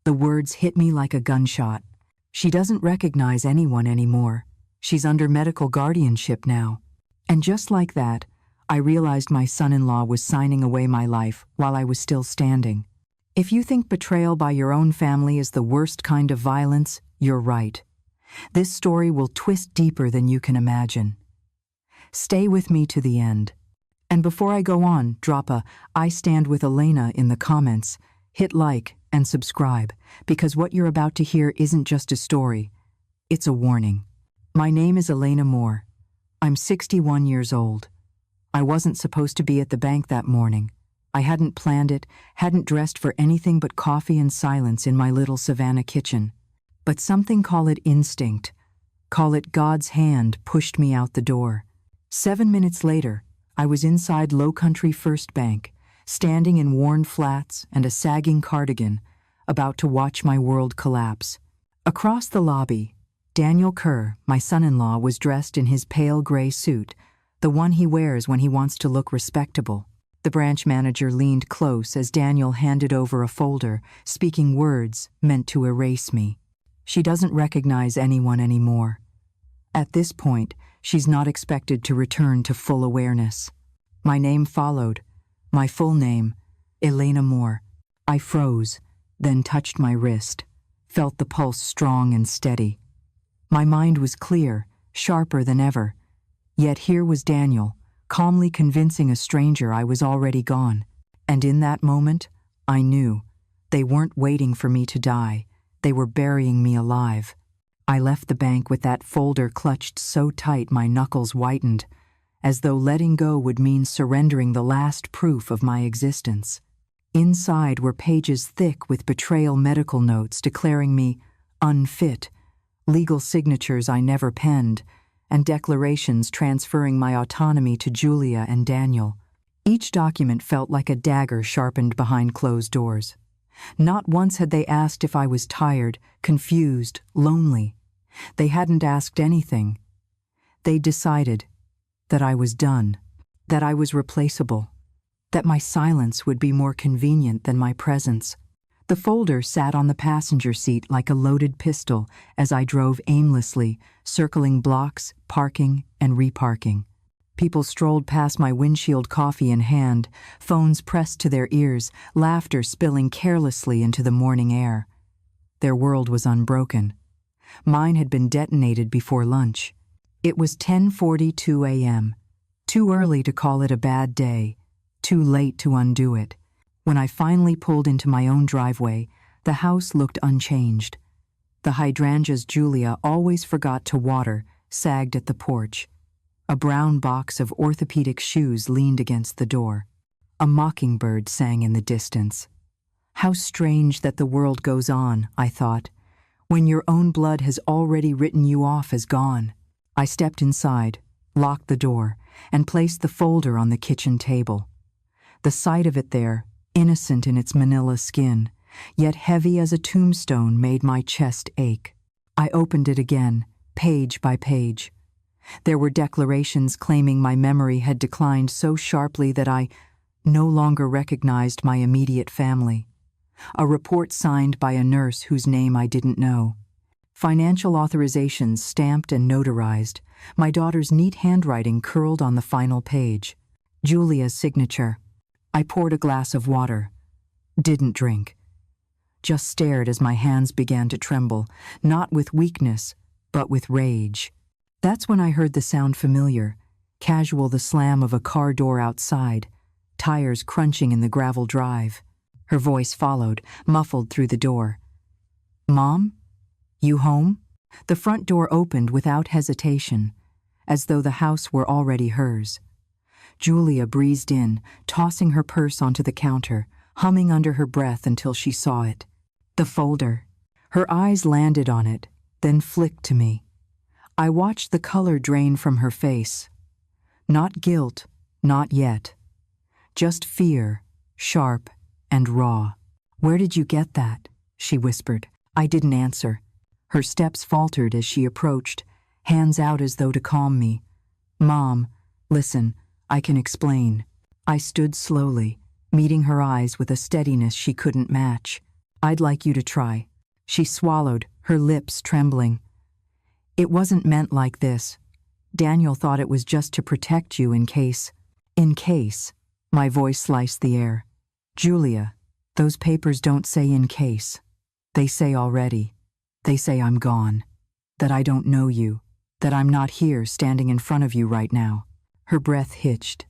The words hit me like a gunshot. She doesn't recognize anyone anymore. She's under medical guardianship now. And just like that, I realized my son-in-law was signing away my life while I was still standing. If you think betrayal by your own family is the worst kind of violence, you're right. This story will twist deeper than you can imagine. Stay with me to the end. And before I go on, drop a "I stand with Elena" in the comments, hit like, and subscribe, because what you're about to hear isn't just a story, it's a warning. My name is Elena Moore. I'm 61 years old. I wasn't supposed to be at the bank that morning. I hadn't planned it, hadn't dressed for anything but coffee and silence in my little Savannah kitchen. But something, call it instinct, call it God's hand, pushed me out the door. 7 minutes later, I was inside Low Country First Bank, standing in worn flats and a sagging cardigan, about to watch my world collapse. Across the lobby, Daniel Kerr, my son-in-law, was dressed in his pale gray suit, the one he wears when he wants to look respectable. The branch manager leaned close as Daniel handed over a folder, speaking words meant to erase me. She doesn't recognize anyone anymore. At this point, she's not expected to return to full awareness. My name followed. My full name, Elena Moore. I froze, then touched my wrist, felt the pulse strong and steady. My mind was clear, sharper than ever. Yet here was Daniel, calmly convincing a stranger I was already gone. And in that moment, I knew. They weren't waiting for me to die. They were burying me alive. I left the bank with that folder clutched so tight my knuckles whitened, as though letting go would mean surrendering the last proof of my existence. Inside were pages thick with betrayal medical notes declaring me unfit, legal signatures I never penned, and declarations transferring my autonomy to Julia and Daniel. Each document felt like a dagger sharpened behind closed doors. Not once had they asked if I was tired, confused, lonely. They hadn't asked anything. They decided that I was done, that I was replaceable, that my silence would be more convenient than my presence. The folder sat on the passenger seat like a loaded pistol as I drove aimlessly, circling blocks, parking, and reparking. People strolled past my windshield, coffee in hand, phones pressed to their ears, laughter spilling carelessly into the morning air. Their world was unbroken. Mine had been detonated before lunch. It was 10:42 a.m. Too early to call it a bad day, too late to undo it. When I finally pulled into my own driveway, the house looked unchanged. The hydrangeas Julia always forgot to water sagged at the porch. A brown box of orthopedic shoes leaned against the door. A mockingbird sang in the distance. How strange that the world goes on, I thought, when your own blood has already written you off as gone. I stepped inside, locked the door, and placed the folder on the kitchen table. The sight of it there, innocent in its manila skin, yet heavy as a tombstone, made my chest ache. I opened it again, page by page. There were declarations claiming my memory had declined so sharply that I no longer recognized my immediate family. A report signed by a nurse whose name I didn't know. Financial authorizations stamped and notarized, my daughter's neat handwriting curled on the final page. Julia's signature. I poured a glass of water. Didn't drink. Just stared as my hands began to tremble, not with weakness, but with rage. That's when I heard the sound familiar, casual, the slam of a car door outside, tires crunching in the gravel drive. Her voice followed, muffled through the door. "Mom? You home?" The front door opened without hesitation, as though the house were already hers. Julia breezed in, tossing her purse onto the counter, humming under her breath until she saw it. The folder. Her eyes landed on it, then flicked to me. I watched the color drain from her face. Not guilt, not yet. Just fear, sharp and raw. "Where did you get that?" she whispered. I didn't answer. Her steps faltered as she approached, hands out as though to calm me. "Mom, listen, I can explain." I stood slowly, meeting her eyes with a steadiness she couldn't match. I'd like you to try. She swallowed, her lips trembling. It wasn't meant like this. Daniel thought it was just to protect you in case. In case. My voice sliced the air. Julia, those papers don't say in case. They say already. They say I'm gone. That I don't know you. That I'm not here standing in front of you right now. Her breath hitched.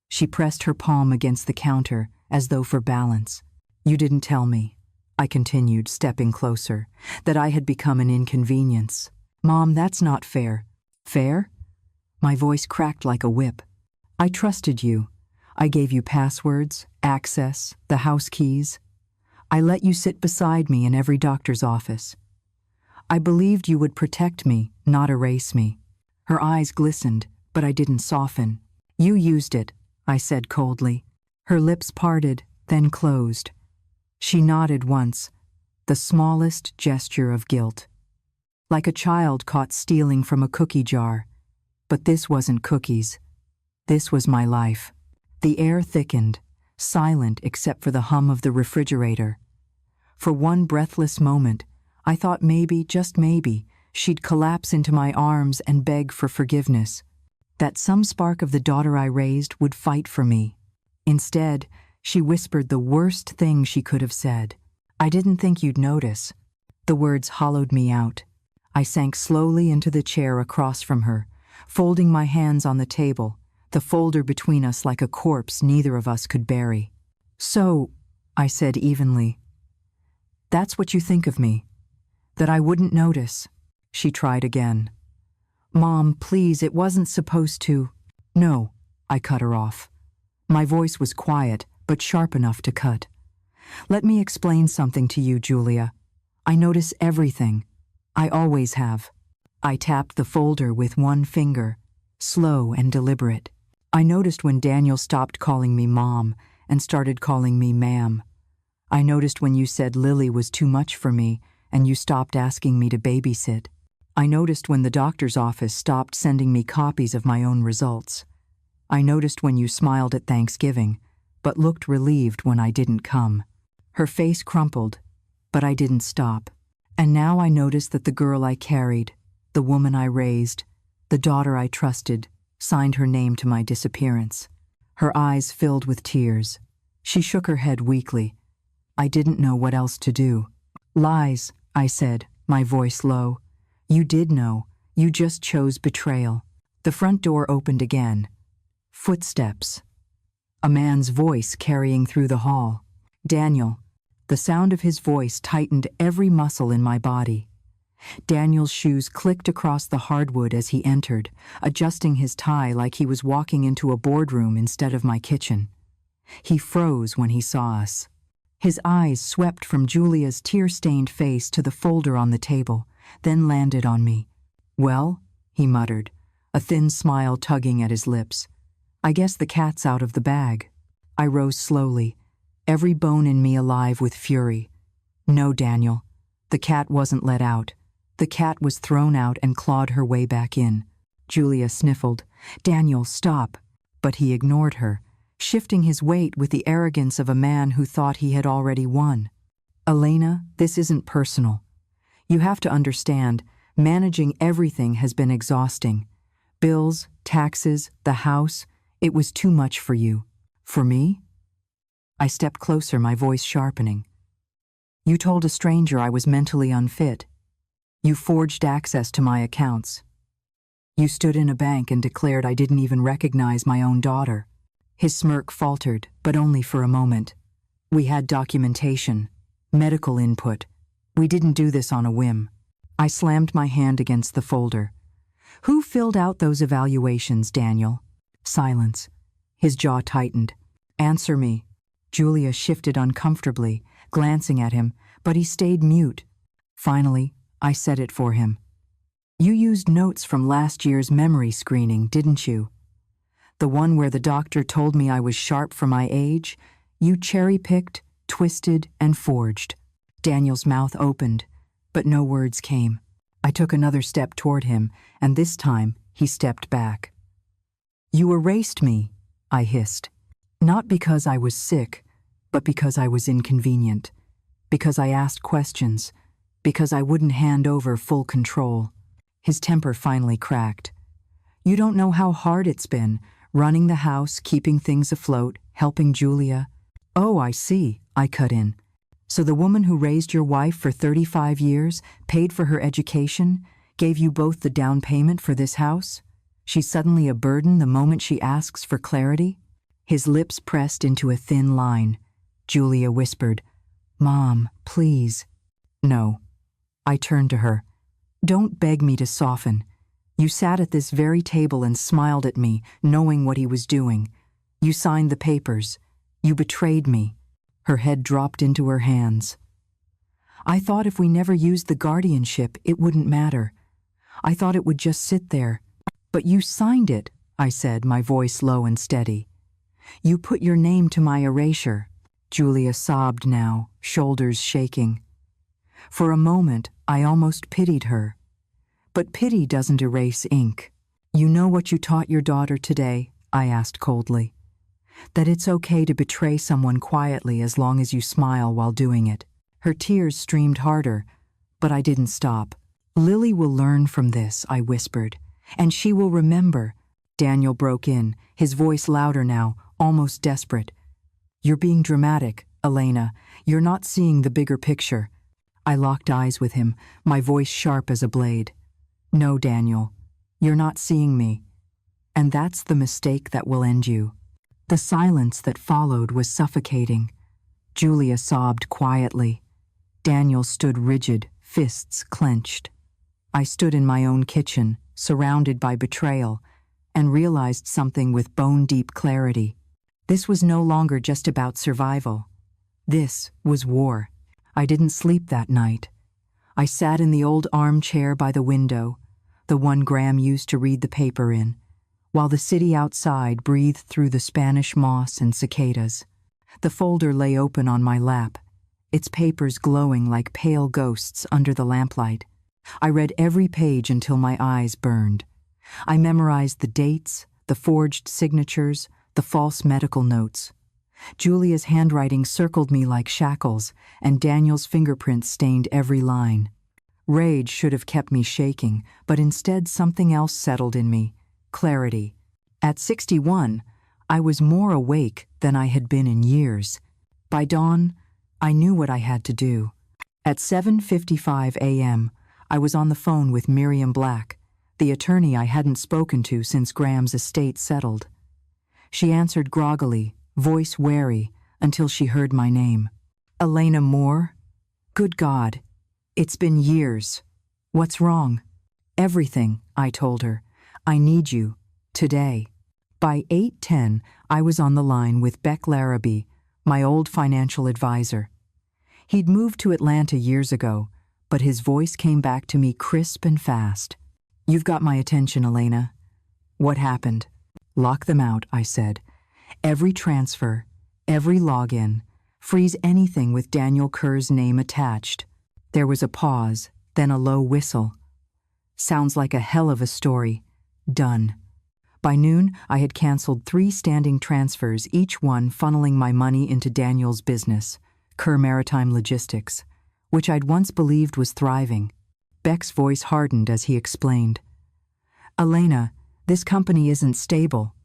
She pressed her palm against the counter as though for balance. You didn't tell me, I continued, stepping closer, that I had become an inconvenience. Mom, that's not fair. Fair? My voice cracked like a whip. I trusted you. I gave you passwords, access, the house keys. I let you sit beside me in every doctor's office. I believed you would protect me, not erase me. Her eyes glistened, but I didn't soften. You used it, I said coldly. Her lips parted, then closed. She nodded once, the smallest gesture of guilt. Like a child caught stealing from a cookie jar. But this wasn't cookies. This was my life. The air thickened, silent except for the hum of the refrigerator. For one breathless moment, I thought maybe, just maybe, she'd collapse into my arms and beg for forgiveness. That some spark of the daughter I raised would fight for me. Instead, she whispered the worst thing she could have said. I didn't think you'd notice. The words hollowed me out. I sank slowly into the chair across from her, folding my hands on the table, the folder between us like a corpse neither of us could bury. So, I said evenly, that's what you think of me? That I wouldn't notice? She tried again. Mom, please, it wasn't supposed to. No, I cut her off. My voice was quiet, but sharp enough to cut. Let me explain something to you, Julia. I notice everything. I always have. I tapped the folder with one finger, slow and deliberate. I noticed when Daniel stopped calling me Mom and started calling me Ma'am. I noticed when you said Lily was too much for me and you stopped asking me to babysit. I noticed when the doctor's office stopped sending me copies of my own results. I noticed when you smiled at Thanksgiving, but looked relieved when I didn't come. Her face crumpled, but I didn't stop. And now I noticed that the girl I carried, the woman I raised, the daughter I trusted, signed her name to my disappearance. Her eyes filled with tears. She shook her head weakly. I didn't know what else to do. Lies, I said, my voice low. You did know. You just chose betrayal. The front door opened again. Footsteps. A man's voice carrying through the hall. Daniel. The sound of his voice tightened every muscle in my body. Daniel's shoes clicked across the hardwood as he entered, adjusting his tie like he was walking into a boardroom instead of my kitchen. He froze when he saw us. His eyes swept from Julia's tear-stained face to the folder on the table, then landed on me. Well, he muttered, a thin smile tugging at his lips. I guess the cat's out of the bag. I rose slowly, every bone in me alive with fury. No, Daniel. The cat wasn't let out. The cat was thrown out and clawed her way back in. Julia sniffled. Daniel, stop. But he ignored her, shifting his weight with the arrogance of a man who thought he had already won. Elena, this isn't personal. You have to understand, managing everything has been exhausting. Bills, taxes, the house, it was too much for you. For me? I stepped closer, my voice sharpening. You told a stranger I was mentally unfit. You forged access to my accounts. You stood in a bank and declared I didn't even recognize my own daughter. His smirk faltered, but only for a moment. We had documentation, medical input. We didn't do this on a whim. I slammed my hand against the folder. Who filled out those evaluations, Daniel? Silence. His jaw tightened. Answer me. Julia shifted uncomfortably, glancing at him, but he stayed mute. Finally, I said it for him. You used notes from last year's memory screening, didn't you? The one where the doctor told me I was sharp for my age, you cherry-picked, twisted, and forged. Daniel's mouth opened, but no words came. I took another step toward him, and this time he stepped back. You erased me, I hissed. Not because I was sick, but because I was inconvenient. because I asked questions, because I wouldn't hand over full control. His temper finally cracked. You don't know how hard it's been, running the house, keeping things afloat, helping Julia. Oh, I see, I cut in. So the woman who raised your wife for 35 years, paid for her education, gave you both the down payment for this house? She's suddenly a burden the moment she asks for clarity? His lips pressed into a thin line. Julia whispered, Mom, please. No. I turned to her. Don't beg me to soften. You sat at this very table and smiled at me, knowing what he was doing. You signed the papers. You betrayed me. Her head dropped into her hands. I thought if we never used the guardianship, it wouldn't matter. I thought it would just sit there. But you signed it, I said, my voice low and steady. You put your name to my erasure. Julia sobbed now, shoulders shaking. For a moment, I almost pitied her. But pity doesn't erase ink. You know what you taught your daughter today? I asked coldly. That it's okay to betray someone quietly as long as you smile while doing it. Her tears streamed harder, but I didn't stop. Lily will learn from this, I whispered, and she will remember. Daniel broke in, his voice louder now, almost desperate. You're being dramatic, Elena. You're not seeing the bigger picture. I locked eyes with him, my voice sharp as a blade. No, Daniel, you're not seeing me. And that's the mistake that will end you. The silence that followed was suffocating. Julia sobbed quietly. Daniel stood rigid, fists clenched. I stood in my own kitchen, surrounded by betrayal, and realized something with bone-deep clarity. This was no longer just about survival. This was war. I didn't sleep that night. I sat in the old armchair by the window, the one Graham used to read the paper in, while the city outside breathed through the Spanish moss and cicadas. The folder lay open on my lap, its papers glowing like pale ghosts under the lamplight. I read every page until my eyes burned. I memorized the dates, the forged signatures, the false medical notes. Julia's handwriting circled me like shackles, and Daniel's fingerprints stained every line. Rage should have kept me shaking, but instead something else settled in me. Clarity. At 61, I was more awake than I had been in years. By dawn, I knew what I had to do. At 7:55 a.m., I was on the phone with Miriam Black, the attorney I hadn't spoken to since Graham's estate settled. She answered groggily, voice wary, until she heard my name. Elena Moore? Good God. It's been years. What's wrong? Everything, I told her. I need you. Today. By 8:10, I was on the line with Beck Larrabee, my old financial advisor. He'd moved to Atlanta years ago, but his voice came back to me crisp and fast. You've got my attention, Elena. What happened? Lock them out, I said. Every transfer, every login, freeze anything with Daniel Kerr's name attached. There was a pause, then a low whistle. Sounds like a hell of a story. Done. By noon, I had canceled 3 standing transfers, each one funneling my money into Daniel's business, Kerr Maritime Logistics, which I'd once believed was thriving. Beck's voice hardened as he explained. Elena, this company isn't stable.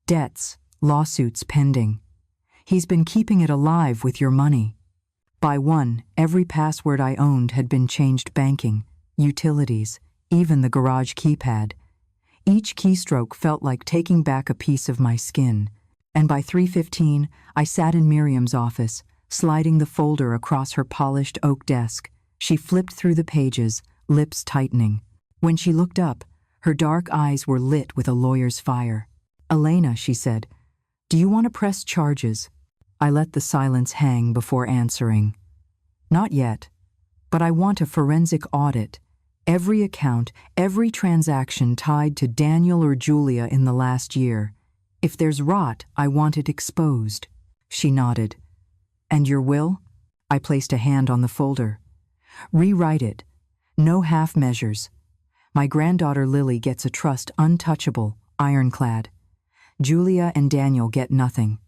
Debts, lawsuits pending. He's been keeping it alive with your money. By 1, every password I owned had been changed: banking, utilities, even the garage keypad. Each keystroke felt like taking back a piece of my skin, and by 3:15, I sat in Miriam's office, sliding the folder across her polished oak desk. She flipped through the pages, lips tightening. When she looked up, her dark eyes were lit with a lawyer's fire. Elena, she said, do you want to press charges? I let the silence hang before answering. Not yet, but I want a forensic audit. Every account, every transaction tied to Daniel or Julia in the last year. If there's rot, I want it exposed. She nodded. And your will? I placed a hand on the folder. Rewrite it. No half measures. My granddaughter Lily gets a trust untouchable, ironclad. Julia and Daniel get nothing.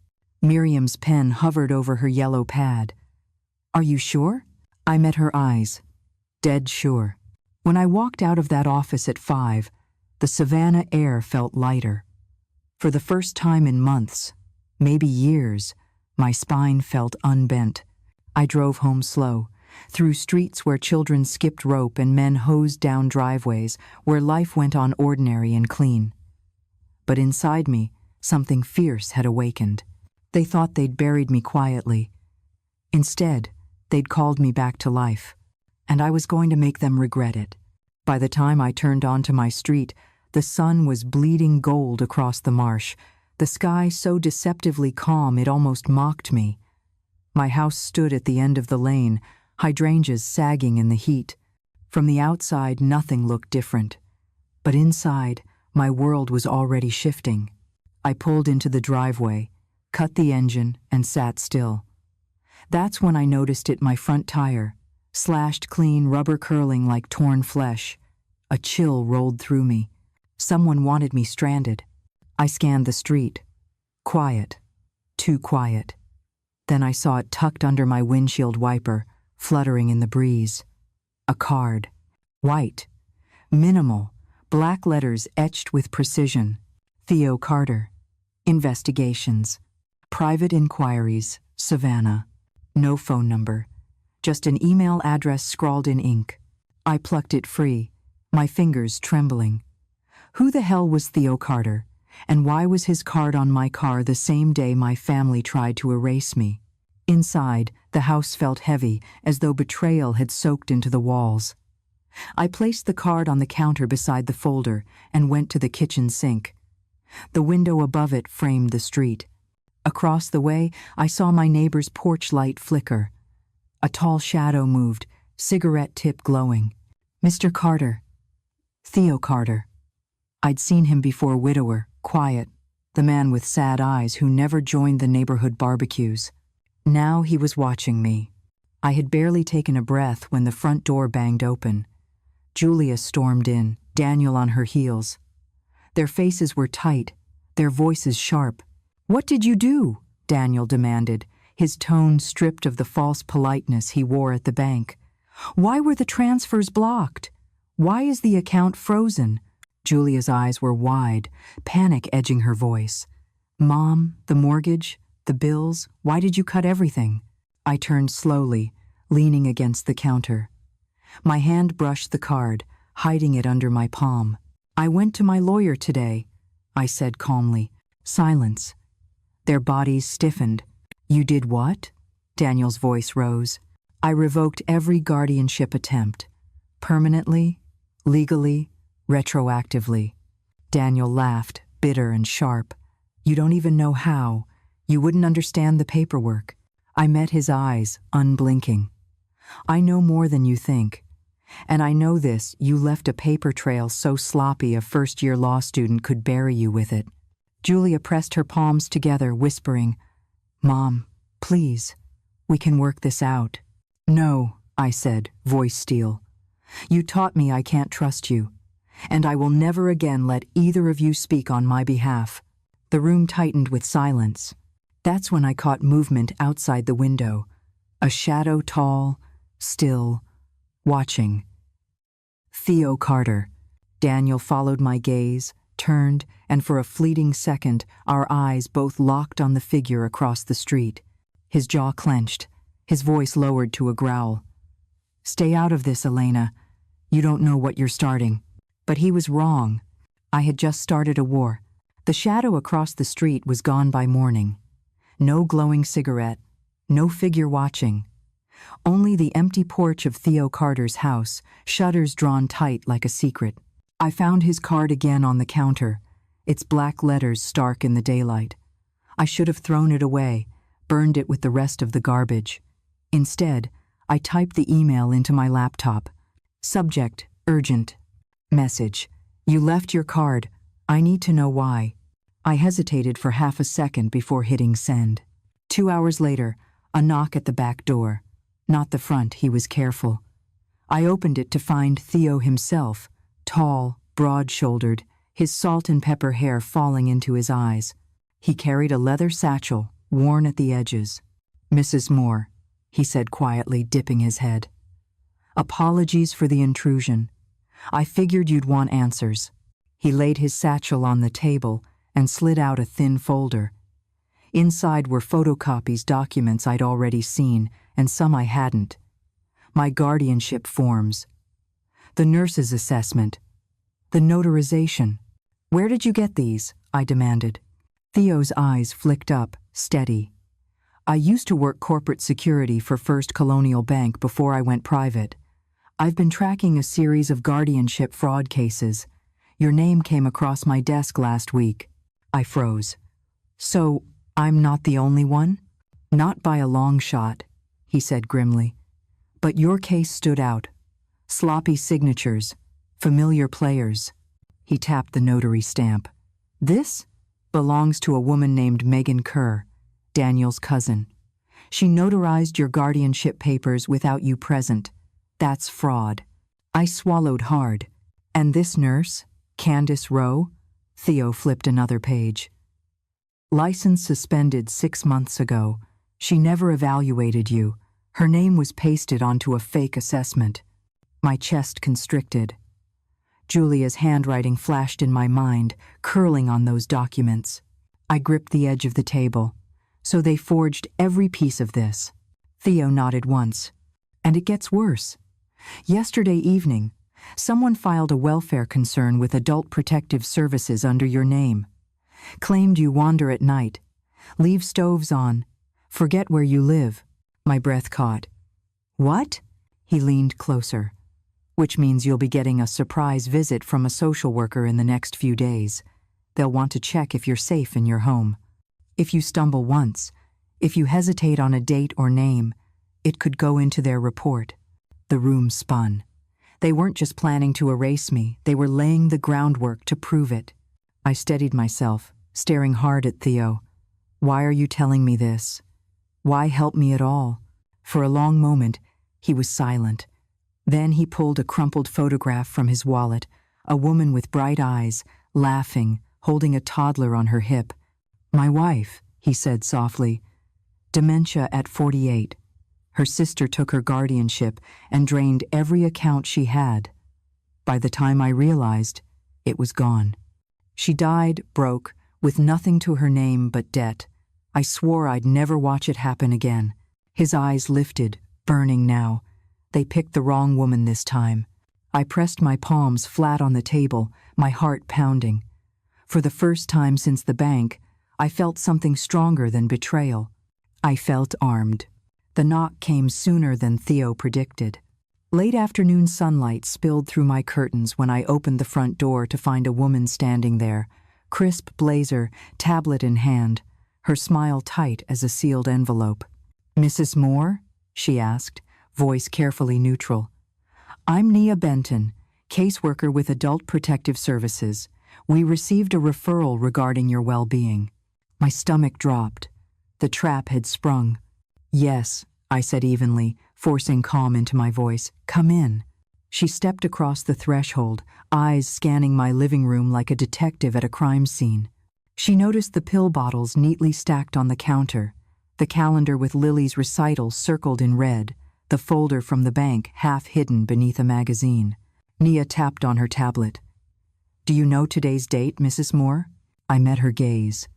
Miriam's pen hovered over her yellow pad. Are you sure? I met her eyes. Dead sure. When I walked out of that office at 5, the Savannah air felt lighter. For the first time in months, maybe years, my spine felt unbent. I drove home slow, through streets where children skipped rope and men hosed down driveways, where life went on ordinary and clean. But inside me, something fierce had awakened. They thought they'd buried me quietly. Instead, they'd called me back to life, and I was going to make them regret it. By the time I turned onto my street, the sun was bleeding gold across the marsh, the sky so deceptively calm it almost mocked me. My house stood at the end of the lane, hydrangeas sagging in the heat. From the outside, nothing looked different. But inside, my world was already shifting. I pulled into the driveway, cut the engine, and sat still. That's when I noticed it, my front tire, slashed clean, rubber curling like torn flesh. A chill rolled through me. Someone wanted me stranded. I scanned the street. Quiet. Too quiet. Then I saw it tucked under my windshield wiper, fluttering in the breeze. A card. White. Minimal. Black letters etched with precision. Theo Carter. Investigations. Private inquiries. Savannah. No phone number. Just an email address scrawled in ink. I plucked it free, my fingers trembling. Who the hell was Theo Carter? And why was his card on my car the same day my family tried to erase me? Inside, the house felt heavy, as though betrayal had soaked into the walls. I placed the card on the counter beside the folder and went to the kitchen sink. The window above it framed the street. Across the way, I saw my neighbor's porch light flicker. A tall shadow moved, cigarette tip glowing. Mr. Carter. Theo Carter. I'd seen him before, widower, quiet, the man with sad eyes who never joined the neighborhood barbecues. Now he was watching me. I had barely taken a breath when the front door banged open. Julia stormed in, Daniel on her heels. Their faces were tight, their voices sharp. "What did you do?" Daniel demanded, his tone stripped of the false politeness he wore at the bank. "Why were the transfers blocked? Why is the account frozen?" Julia's eyes were wide, panic edging her voice. "Mom, the mortgage, the bills, why did you cut everything?" I turned slowly, leaning against the counter. My hand brushed the card, hiding it under my palm. "I went to my lawyer today," I said calmly. Silence. Their bodies stiffened. "You did what?" Daniel's voice rose. "I revoked every guardianship attempt. Permanently, legally, retroactively." Daniel laughed, bitter and sharp. "You don't even know how. You wouldn't understand the paperwork." I met his eyes, unblinking. "I know more than you think. And I know this, you left a paper trail so sloppy a first-year law student could bury you with it." Julia pressed her palms together, whispering, "Mom, please, we can work this out." "No," I said, voice steel. "You taught me I can't trust you, and I will never again let either of you speak on my behalf." The room tightened with silence. That's when I caught movement outside the window, a shadow tall, still, watching. Theo Carter. Daniel followed my gaze, turned, and for a fleeting second, our eyes both locked on the figure across the street. His jaw clenched, his voice lowered to a growl. "Stay out of this, Elena. You don't know what you're starting." But he was wrong. I had just started a war. The shadow across the street was gone by morning. No glowing cigarette, no figure watching. Only the empty porch of Theo Carter's house, shutters drawn tight like a secret. I found his card again on the counter, its black letters stark in the daylight. I should have thrown it away, burned it with the rest of the garbage. Instead, I typed the email into my laptop. Subject, urgent. Message, "You left your card. I need to know why." I hesitated for half a second before hitting send. 2 hours later, a knock at the back door. Not the front, he was careful. I opened it to find Theo himself, tall, broad-shouldered, his salt and pepper hair falling into his eyes. He carried a leather satchel, worn at the edges. "Mrs. Moore," he said quietly, dipping his head. Apologies for the intrusion. I figured you'd want answers. He laid his satchel on the table and slid out a thin folder. Inside were photocopies, documents I'd already seen, and some I hadn't. My guardianship forms. The nurse's assessment. The notarization. Where did you get these? I demanded. Theo's eyes flicked up, steady. I used to work corporate security for First Colonial Bank before I went private. I've been tracking a series of guardianship fraud cases. Your name came across my desk last week. I froze. So, I'm not the only one? Not by a long shot, he said grimly. But your case stood out. Sloppy signatures, familiar players. He tapped the notary stamp. This belongs to a woman named Megan Kerr, Daniel's cousin. She notarized your guardianship papers without you present. That's fraud. I swallowed hard. And this nurse, Candace Rowe? Theo flipped another page. License suspended 6 months ago. She never evaluated you. Her name was pasted onto a fake assessment. My chest constricted. Julia's handwriting flashed in my mind, curling on those documents. I gripped the edge of the table. So they forged every piece of this. Theo nodded once. And it gets worse. Yesterday evening, someone filed a welfare concern with Adult Protective Services under your name. Claimed you wander at night, leave stoves on, forget where you live. My breath caught. What? He leaned closer. Which means you'll be getting a surprise visit from a social worker in the next few days. They'll want to check if you're safe in your home. If you stumble once, if you hesitate on a date or name, it could go into their report. The room spun. They weren't just planning to erase me, they were laying the groundwork to prove it. I steadied myself, staring hard at Theo. Why are you telling me this? Why help me at all? For a long moment, he was silent. Then he pulled a crumpled photograph from his wallet, a woman with bright eyes, laughing, holding a toddler on her hip. My wife, he said softly. Dementia at 48. Her sister took her guardianship and drained every account she had. By the time I realized, it was gone. She died, broke, with nothing to her name but debt. I swore I'd never watch it happen again. His eyes lifted, burning now. They picked the wrong woman this time. I pressed my palms flat on the table, my heart pounding. For the first time since the bank, I felt something stronger than betrayal. I felt armed. The knock came sooner than Theo predicted. Late afternoon sunlight spilled through my curtains when I opened the front door to find a woman standing there, crisp blazer, tablet in hand, her smile tight as a sealed envelope. Mrs. Moore? She asked, voice carefully neutral. I'm Nia Benton, caseworker with Adult Protective Services. We received a referral regarding your well-being. My stomach dropped. The trap had sprung. Yes, I said evenly, forcing calm into my voice. Come in. She stepped across the threshold, eyes scanning my living room like a detective at a crime scene. She noticed the pill bottles neatly stacked on the counter, the calendar with Lily's recital circled in red, the folder from the bank half hidden beneath a magazine. Nia tapped on her tablet. Do you know today's date, Mrs. Moore? I met her gaze.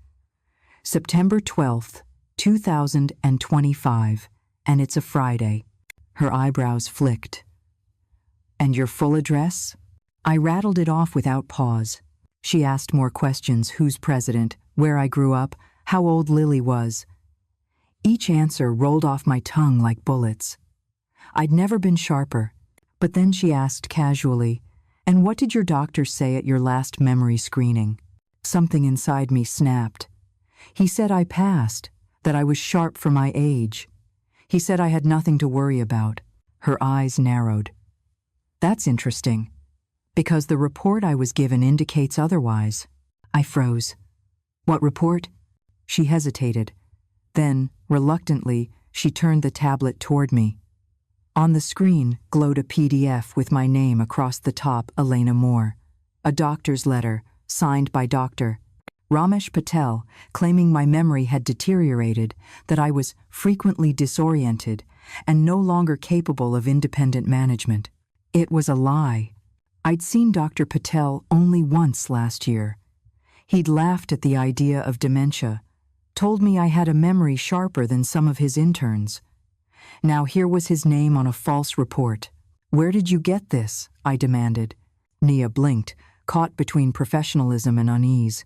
September 12th, 2025, and it's a Friday. Her eyebrows flicked. And your full address? I rattled it off without pause. She asked more questions: who's president, where I grew up, how old Lily was. Each answer rolled off my tongue like bullets. I'd never been sharper. But then she asked casually, and what did your doctor say at your last memory screening? Something inside me snapped. He said I passed, that I was sharp for my age. He said I had nothing to worry about. Her eyes narrowed. That's interesting, because the report I was given indicates otherwise. I froze. What report? She hesitated. Then, reluctantly, she turned the tablet toward me. On the screen glowed a PDF with my name across the top, Elena Moore. A doctor's letter, signed by Dr. Ramesh Patel, claiming my memory had deteriorated, that I was frequently disoriented, and no longer capable of independent management. It was a lie. I'd seen Dr. Patel only once last year. He'd laughed at the idea of dementia, told me I had a memory sharper than some of his interns. Now here was his name on a false report. "Where did you get this?" I demanded. Nia blinked, caught between professionalism and unease.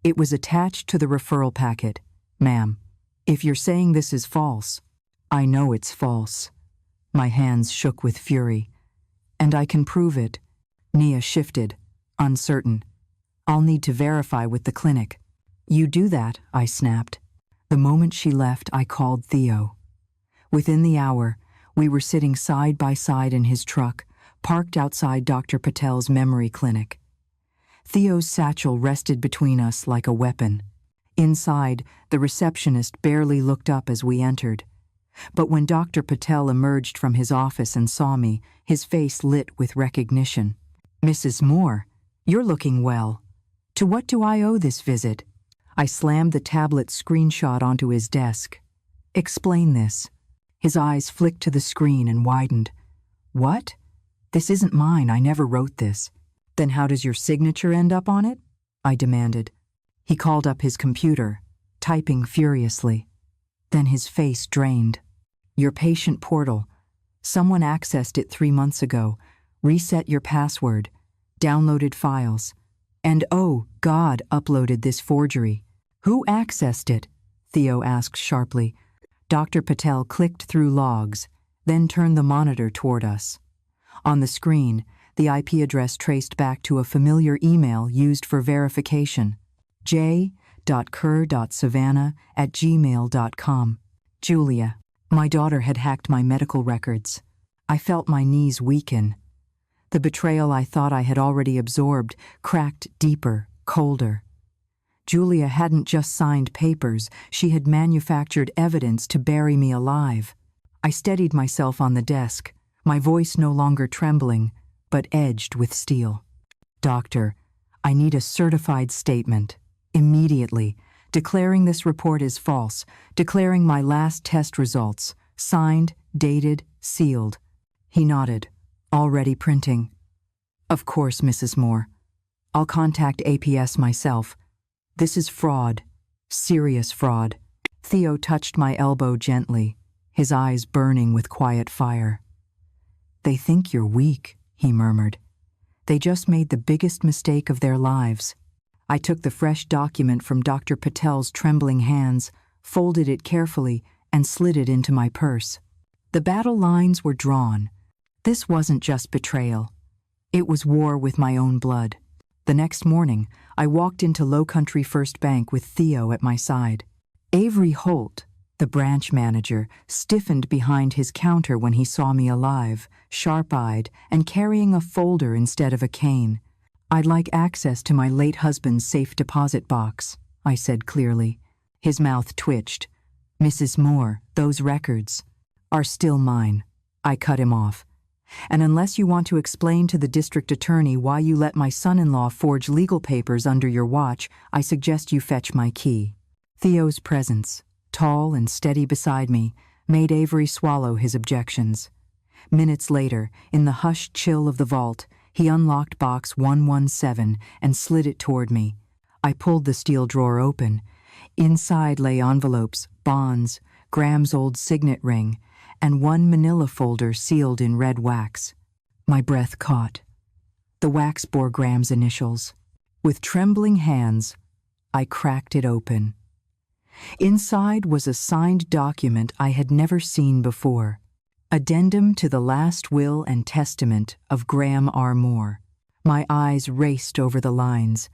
"It was attached to the referral packet, ma'am. If you're saying this is false..." "I know it's false." My hands shook with fury. "And I can prove it." Nia shifted, uncertain. "I'll need to verify with the clinic." "You do that," I snapped. The moment she left, I called Theo. Within the hour, we were sitting side by side in his truck, parked outside Dr. Patel's memory clinic. Theo's satchel rested between us like a weapon. Inside, the receptionist barely looked up as we entered. But when Dr. Patel emerged from his office and saw me, his face lit with recognition. "Mrs. Moore, you're looking well. To what do I owe this visit?" I slammed the tablet screenshot onto his desk. "Explain this." His eyes flicked to the screen and widened. "What? This isn't mine. I never wrote this." "Then how does your signature end up on it?" I demanded. He called up his computer, typing furiously. Then his face drained. "Your patient portal. Someone accessed it 3 months ago. Reset your password. Downloaded files. And oh, God uploaded this forgery." "Who accessed it?" Theo asked sharply. Dr. Patel clicked through logs, then turned the monitor toward us. On the screen, the IP address traced back to a familiar email used for verification. j.kerr.savannah@gmail.com. Julia. My daughter had hacked my medical records. I felt my knees weaken. The betrayal I thought I had already absorbed cracked deeper, colder. Julia hadn't just signed papers, she had manufactured evidence to bury me alive. I steadied myself on the desk, my voice no longer trembling, but edged with steel. "Doctor, I need a certified statement, immediately, declaring this report is false, declaring my last test results, signed, dated, sealed." He nodded, already printing. "Of course, Mrs. Moore. I'll contact APS myself. This is fraud, serious fraud." Theo touched my elbow gently, his eyes burning with quiet fire. "They think you're weak," he murmured. "They just made the biggest mistake of their lives." I took the fresh document from Dr. Patel's trembling hands, folded it carefully, and slid it into my purse. The battle lines were drawn. This wasn't just betrayal. It was war with my own blood. The next morning, I walked into Lowcountry First Bank with Theo at my side. Avery Holt, the branch manager, stiffened behind his counter when he saw me alive, sharp-eyed, and carrying a folder instead of a cane. "I'd like access to my late husband's safe deposit box," I said clearly. His mouth twitched. "Mrs. Moore, those records are still mine." I cut him off. "And unless you want to explain to the district attorney why you let my son-in-law forge legal papers under your watch, I suggest you fetch my key." Theo's presence, tall and steady beside me, made Avery swallow his objections. Minutes later, in the hushed chill of the vault, he unlocked box 117 and slid it toward me. I pulled the steel drawer open. Inside lay envelopes, bonds, Graham's old signet ring, and one manila folder sealed in red wax. My breath caught. The wax bore Graham's initials. With trembling hands, I cracked it open. Inside was a signed document I had never seen before. Addendum to the last will and testament of Graham R. Moore. My eyes raced over the lines.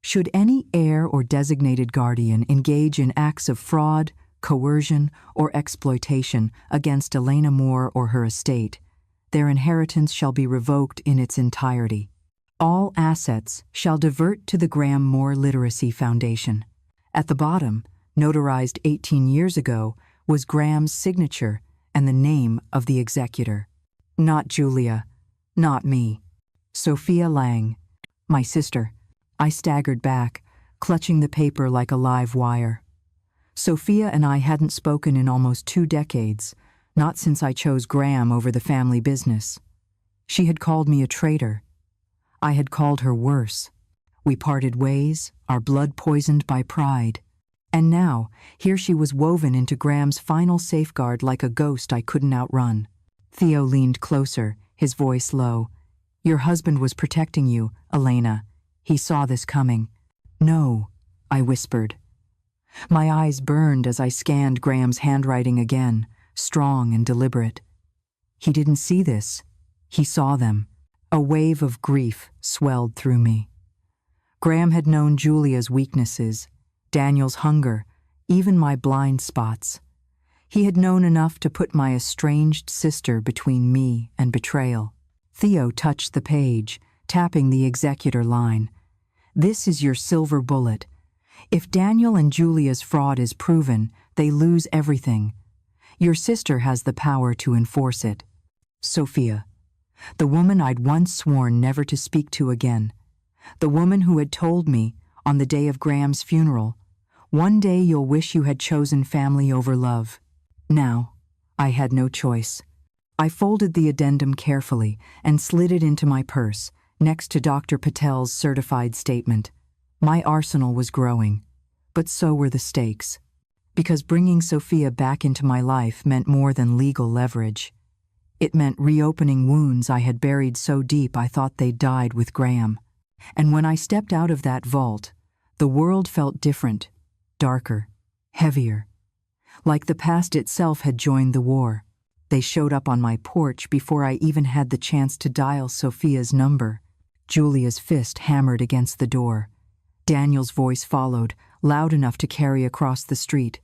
Should any heir or designated guardian engage in acts of fraud, coercion, or exploitation against Elena Moore or her estate, their inheritance shall be revoked in its entirety. All assets shall divert to the Graham Moore Literacy Foundation. At the bottom, notarized 18 years ago, was Graham's signature and the name of the executor. Not Julia, not me. Sophia Lang, my sister. I staggered back, clutching the paper like a live wire. Sophia and I hadn't spoken in almost 2 decades, Not since I chose Graham over the family business. She had called me a traitor. I had called her worse. We parted ways, our blood poisoned by pride. And now, here she was woven into Graham's final safeguard like a ghost I couldn't outrun. Theo leaned closer, his voice low. "Your husband was protecting you, Elena. He saw this coming." "No," I whispered. My eyes burned as I scanned Graham's handwriting again, strong and deliberate. He didn't see this. He saw them. A wave of grief swelled through me. Graham had known Julia's weaknesses, Daniel's hunger, even my blind spots. He had known enough to put my estranged sister between me and betrayal. Theo touched the page, tapping the executor line. "This is your silver bullet. If Daniel and Julia's fraud is proven, they lose everything. Your sister has the power to enforce it." Sophia, the woman I'd once sworn never to speak to again. The woman who had told me, on the day of Graham's funeral, "One day you'll wish you had chosen family over love." Now, I had no choice. I folded the addendum carefully and slid it into my purse, next to Dr. Patel's certified statement. My arsenal was growing, but so were the stakes. Because bringing Sophia back into my life meant more than legal leverage. It meant reopening wounds I had buried so deep I thought they'd died with Graham. And when I stepped out of that vault, the world felt different, darker, heavier. Like the past itself had joined the war. They showed up on my porch before I even had the chance to dial Sophia's number. Julia's fist hammered against the door. Daniel's voice followed, loud enough to carry across the street.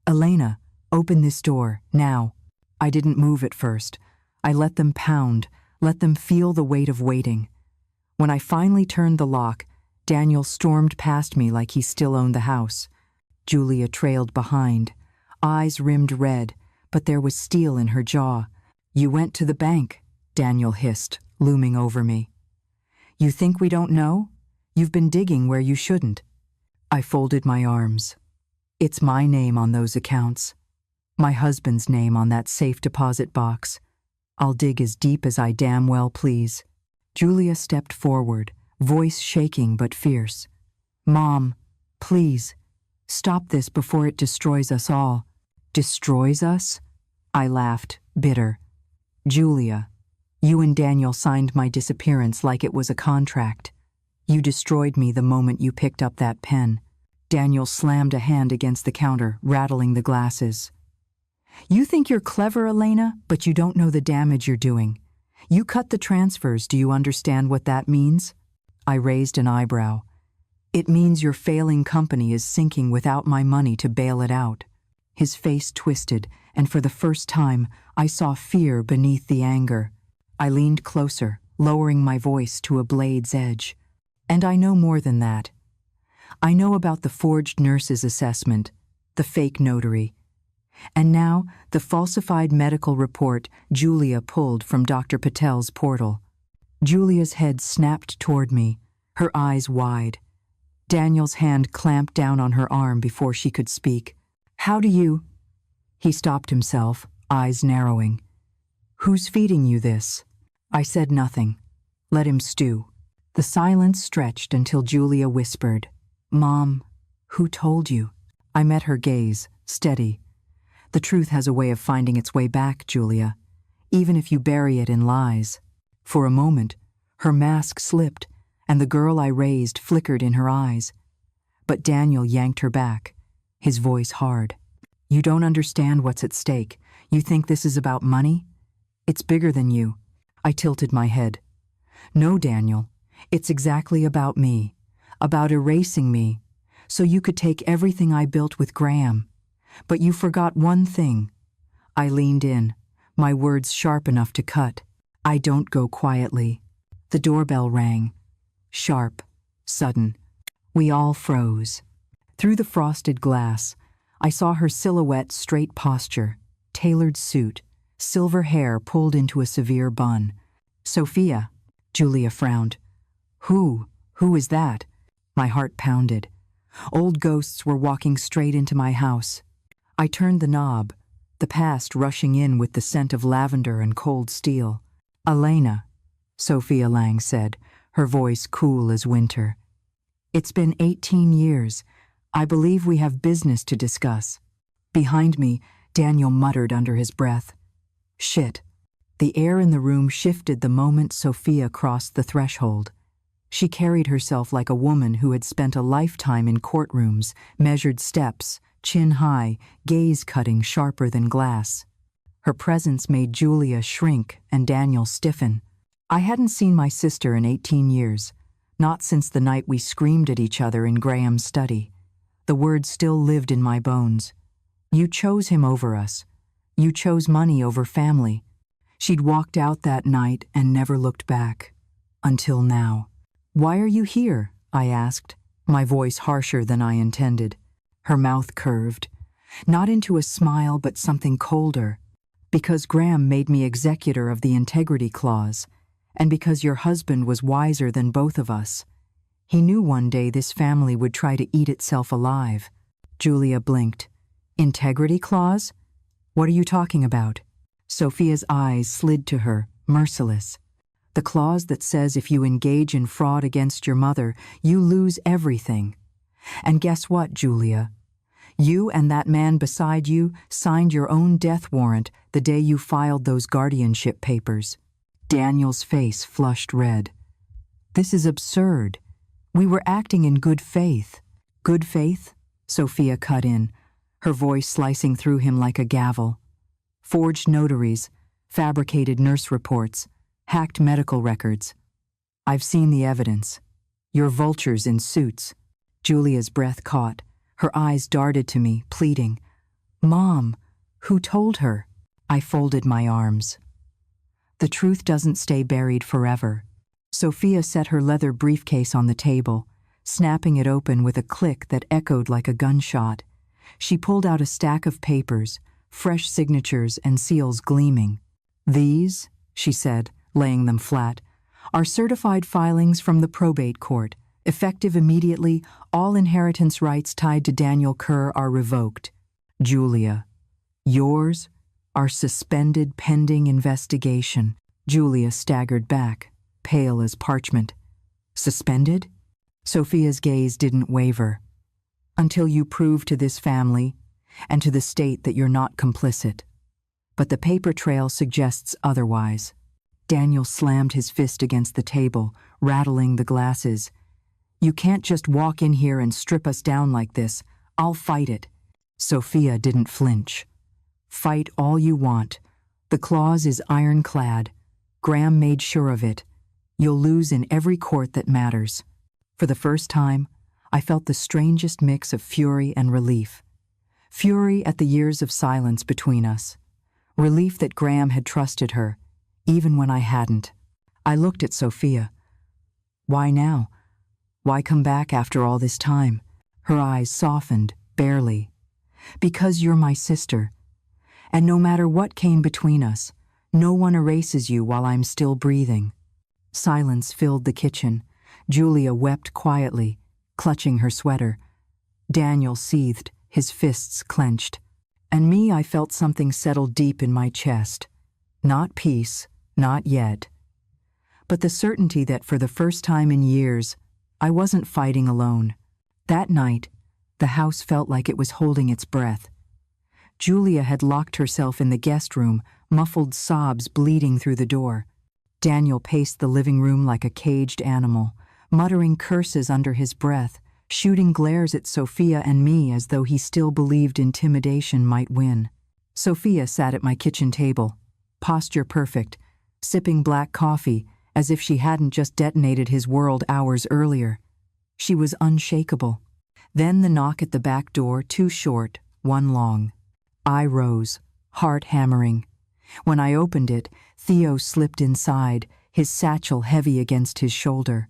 "Elena, open this door, now." I didn't move at first. I let them pound, let them feel the weight of waiting. When I finally turned the lock, Daniel stormed past me like he still owned the house. Julia trailed behind, eyes rimmed red, but there was steel in her jaw. "You went to the bank," Daniel hissed, looming over me. "You think we don't know? You've been digging where you shouldn't." I folded my arms. It's my name on those accounts. My husband's name on that safe deposit box. I'll dig as deep as I damn well please. Julia stepped forward, voice shaking but fierce. "Mom, please, stop this before it destroys us all." "Destroys us?" I laughed, bitter. "Julia, you and Daniel signed my disappearance like it was a contract. You destroyed me the moment you picked up that pen." Daniel slammed a hand against the counter, rattling the glasses. "You think you're clever, Elena, but you don't know the damage you're doing. You cut the transfers, do you understand what that means?" I raised an eyebrow. "It means your failing company is sinking without my money to bail it out." His face twisted, and for the first time, I saw fear beneath the anger. I leaned closer, lowering my voice to a blade's edge. "And I know more than that. I know about the forged nurse's assessment, the fake notary, and now the falsified medical report Julia pulled from Dr. Patel's portal." Julia's head snapped toward me, her eyes wide. Daniel's hand clamped down on her arm before she could speak. "How do you—" He stopped himself, eyes narrowing. "Who's feeding you this?" I said nothing. Let him stew. The silence stretched until Julia whispered, "Mom, who told you?" I met her gaze, steady. "The truth has a way of finding its way back, Julia, even if you bury it in lies." For a moment, her mask slipped, and the girl I raised flickered in her eyes. But Daniel yanked her back, his voice hard. "You don't understand what's at stake. You think this is about money? It's bigger than you." I tilted my head. "No, Daniel, it's exactly about me, about erasing me, so you could take everything I built with Graham. But you forgot one thing." I leaned in, my words sharp enough to cut. "I don't go quietly." The doorbell rang. Sharp, sudden. We all froze. Through the frosted glass, I saw her silhouette, straight posture, tailored suit, silver hair pulled into a severe bun. "Sophia," Julia frowned. Who is that?" My heart pounded. Old ghosts were walking straight into my house. I turned the knob. the past rushing in with the scent of lavender and cold steel. "Elena," Sophia Lang said, her voice cool as winter. "It's been 18 years. I believe we have business to discuss." Behind me, Daniel muttered under his breath. "Shit." The air in the room shifted the moment Sophia crossed the threshold. She carried herself like a woman who had spent a lifetime in courtrooms, measured steps, chin high, gaze cutting sharper than glass. Her presence made Julia shrink and Daniel stiffen. I hadn't seen my sister in 18 years, not since the night we screamed at each other in Graham's study. The words still lived in my bones. "You chose him over us. You chose money over family." She'd walked out that night and never looked back. Until now. "Why are you here?" I asked, my voice harsher than I intended. Her mouth curved, not into a smile but something colder. "Because Graham made me executor of the integrity clause, and because your husband was wiser than both of us. He knew one day this family would try to eat itself alive." Julia blinked. "Integrity clause? What are you talking about?" Sophia's eyes slid to her, merciless. "The clause that says if you engage in fraud against your mother, you lose everything. And guess what, Julia? You and that man beside you signed your own death warrant the day you filed those guardianship papers." Daniel's face flushed red. "This is absurd. We were acting in good faith." "Good faith?" Sophia cut in, her voice slicing through him like a gavel. "Forged notaries, fabricated nurse reports, hacked medical records. I've seen the evidence. You're vultures in suits." Julia's breath caught. Her eyes darted to me, pleading. "Mom, who told her?" I folded my arms. "The truth doesn't stay buried forever." Sophia set her leather briefcase on the table, snapping it open with a click that echoed like a gunshot. She pulled out a stack of papers, fresh signatures and seals gleaming. "These," she said, laying them flat, "are certified filings from the probate court. Effective immediately, all inheritance rights tied to Daniel Kerr are revoked. Julia, yours are suspended pending investigation." Julia staggered back, pale as parchment. "Suspended?" Sophia's gaze didn't waver. "Until you prove to this family and to the state that you're not complicit. But the paper trail suggests otherwise." Daniel slammed his fist against the table, rattling the glasses. "You can't just walk in here and strip us down like this. I'll fight it." Sophia didn't flinch. "Fight all you want. The clause is ironclad. Graham made sure of it. You'll lose in every court that matters." For the first time, I felt the strangest mix of fury and relief. Fury at the years of silence between us. Relief that Graham had trusted her, even when I hadn't. I looked at Sophia. "Why now? Why come back after all this time?" Her eyes softened, barely. "Because you're my sister. And no matter what came between us, no one erases you while I'm still breathing." Silence filled the kitchen. Julia wept quietly, clutching her sweater. Daniel seethed, his fists clenched. And me, I felt something settle deep in my chest. Not peace, not yet. But the certainty that for the first time in years, I wasn't fighting alone. That night, the house felt like it was holding its breath. Julia had locked herself in the guest room, muffled sobs bleeding through the door. Daniel paced the living room like a caged animal, muttering curses under his breath, shooting glares at Sophia and me as though he still believed intimidation might win. Sophia sat at my kitchen table, posture perfect, sipping black coffee as if she hadn't just detonated his world hours earlier. She was unshakable. Then the knock at the back door, two short, one long. I rose, heart hammering. When I opened it, Theo slipped inside, his satchel heavy against his shoulder.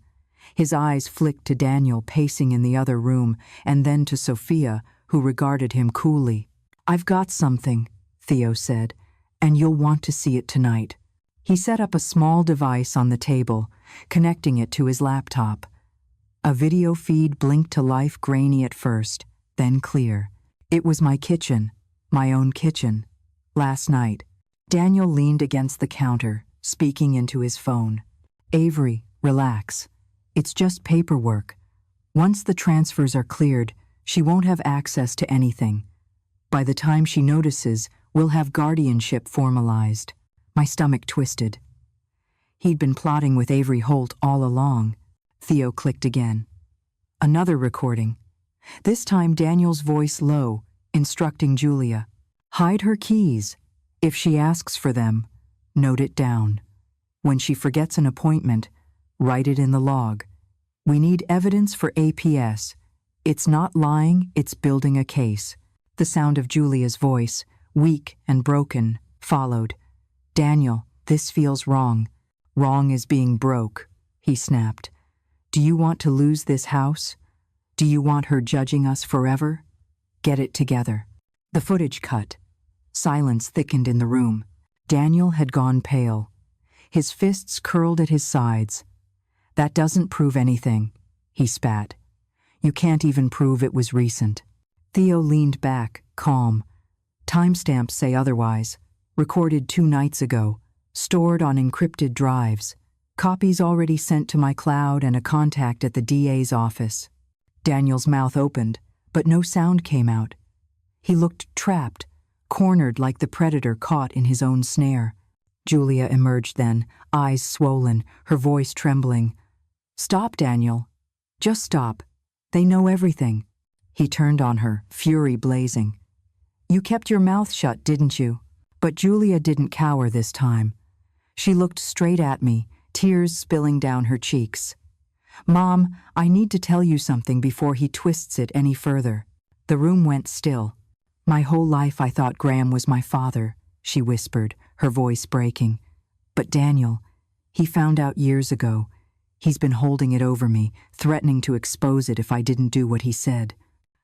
His eyes flicked to Daniel pacing in the other room, and then to Sophia, who regarded him coolly. "I've got something," Theo said, "and you'll want to see it tonight." He set up a small device on the table, connecting it to his laptop. A video feed blinked to life, grainy at first, then clear. It was my kitchen, my own kitchen. Last night, Daniel leaned against the counter, speaking into his phone. Avery, relax. It's just paperwork. Once the transfers are cleared, she won't have access to anything. By the time she notices, we'll have guardianship formalized. My stomach twisted. He'd been plotting with Avery Holt all along. Theo clicked again. Another recording. This time Daniel's voice low, instructing Julia. Hide her keys. If she asks for them, note it down. When she forgets an appointment, write it in the log. We need evidence for APS. It's not lying, it's building a case. The sound of Julia's voice, weak and broken, followed. Daniel, this feels wrong. Wrong is being broke, he snapped. Do you want to lose this house? Do you want her judging us forever? Get it together. The footage cut. Silence thickened in the room. Daniel had gone pale. His fists curled at his sides. That doesn't prove anything, he spat. You can't even prove it was recent. Theo leaned back, calm. Timestamps say otherwise. Recorded 2 nights ago. Stored on encrypted drives. Copies already sent to my cloud and a contact at the DA's office. Daniel's mouth opened, but no sound came out. He looked trapped, cornered like the predator caught in his own snare. Julia emerged then, eyes swollen, her voice trembling. Stop, Daniel. Just stop. They know everything. He turned on her, fury blazing. You kept your mouth shut, didn't you? But Julia didn't cower this time. She looked straight at me, tears spilling down her cheeks. Mom, I need to tell you something before he twists it any further. The room went still. My whole life I thought Graham was my father, she whispered, her voice breaking. But Daniel, he found out years ago. He's been holding it over me, threatening to expose it if I didn't do what he said.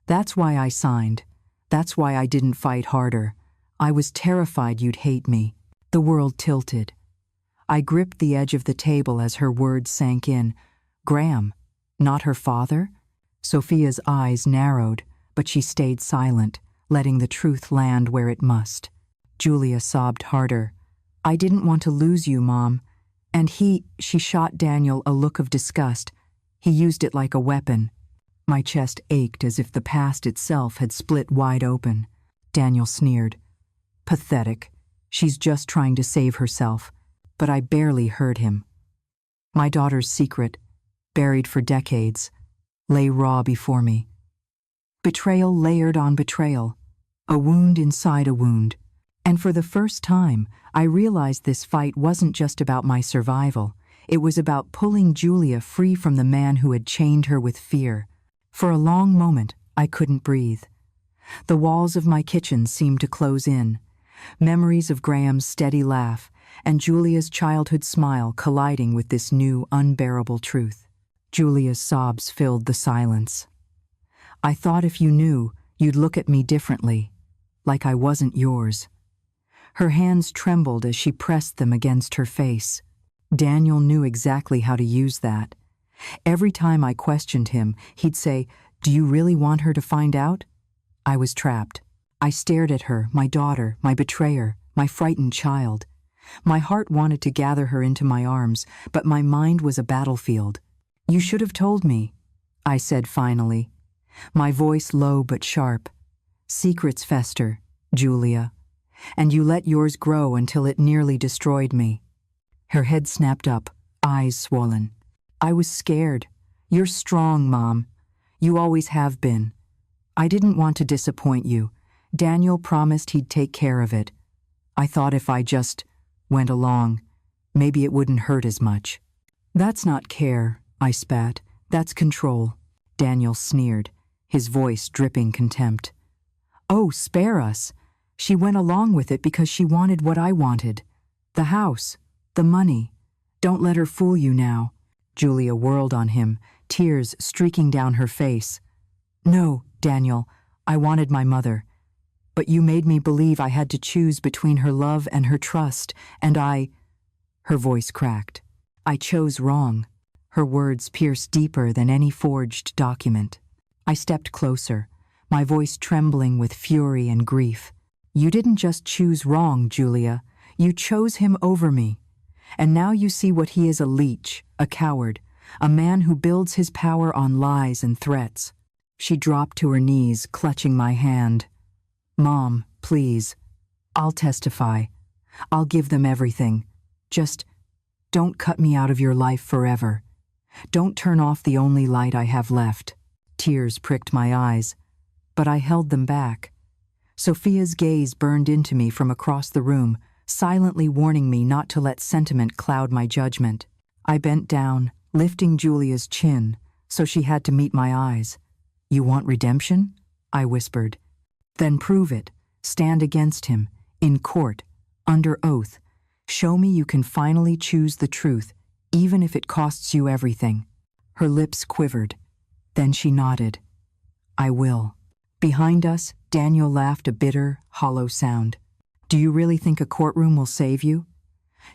That's why I signed. That's why I didn't fight harder. I was terrified you'd hate me. The world tilted. I gripped the edge of the table as her words sank in. Graham, not her father? Sophia's eyes narrowed, but she stayed silent, letting the truth land where it must. Julia sobbed harder. I didn't want to lose you, Mom. And she shot Daniel a look of disgust. He used it like a weapon. My chest ached as if the past itself had split wide open. Daniel sneered. Pathetic. She's just trying to save herself. But I barely heard him. My daughter's secret, buried for decades, lay raw before me. Betrayal layered on betrayal, a wound inside a wound. And for the first time, I realized this fight wasn't just about my survival. It was about pulling Julia free from the man who had chained her with fear. For a long moment, I couldn't breathe. The walls of my kitchen seemed to close in. Memories of Graham's steady laugh and Julia's childhood smile colliding with this new, unbearable truth. Julia's sobs filled the silence. I thought if you knew, you'd look at me differently, like I wasn't yours. Her hands trembled as she pressed them against her face. Daniel knew exactly how to use that. Every time I questioned him, he'd say, "Do you really want her to find out?" I was trapped. I stared at her, my daughter, my betrayer, my frightened child. My heart wanted to gather her into my arms, but my mind was a battlefield. You should have told me, I said finally, my voice low but sharp. Secrets fester, Julia, and you let yours grow until it nearly destroyed me. Her head snapped up, eyes swollen. I was scared. You're strong, Mom. You always have been. I didn't want to disappoint you. Daniel promised he'd take care of it. I thought if I just went along, maybe it wouldn't hurt as much. That's not care, I spat. That's control. Daniel sneered, his voice dripping contempt. Oh, spare us. She went along with it because she wanted what I wanted. The house, the money. Don't let her fool you now. Julia whirled on him, tears streaking down her face. No, Daniel, I wanted my mother. But you made me believe I had to choose between her love and her trust, and Her voice cracked. I chose wrong. Her words pierced deeper than any forged document. I stepped closer, my voice trembling with fury and grief. You didn't just choose wrong, Julia. You chose him over me. And now you see what he is: a leech, a coward, a man who builds his power on lies and threats. She dropped to her knees, clutching my hand. Mom, please. I'll testify. I'll give them everything. Just don't cut me out of your life forever. Don't turn off the only light I have left. Tears pricked my eyes, but I held them back. Sophia's gaze burned into me from across the room, silently warning me not to let sentiment cloud my judgment. I bent down, lifting Julia's chin, so she had to meet my eyes. You want redemption? I whispered. Then prove it. Stand against him, in court, under oath. Show me you can finally choose the truth, even if it costs you everything. Her lips quivered. Then she nodded. I will. Behind us, Daniel laughed a bitter, hollow sound. Do you really think a courtroom will save you?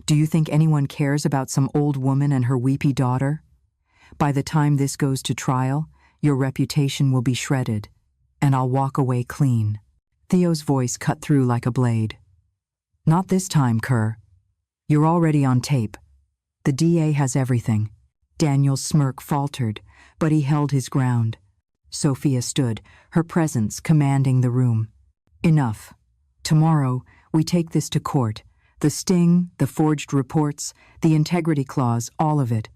Do you think anyone cares about some old woman and her weepy daughter? By the time this goes to trial, your reputation will be shredded, and I'll walk away clean. Theo's voice cut through like a blade. Not this time, Kerr. You're already on tape. The DA has everything. Daniel's smirk faltered, but he held his ground. Sophia stood, her presence commanding the room. Enough. Tomorrow, we take this to court. The sting, the forged reports, the integrity clause, all of it.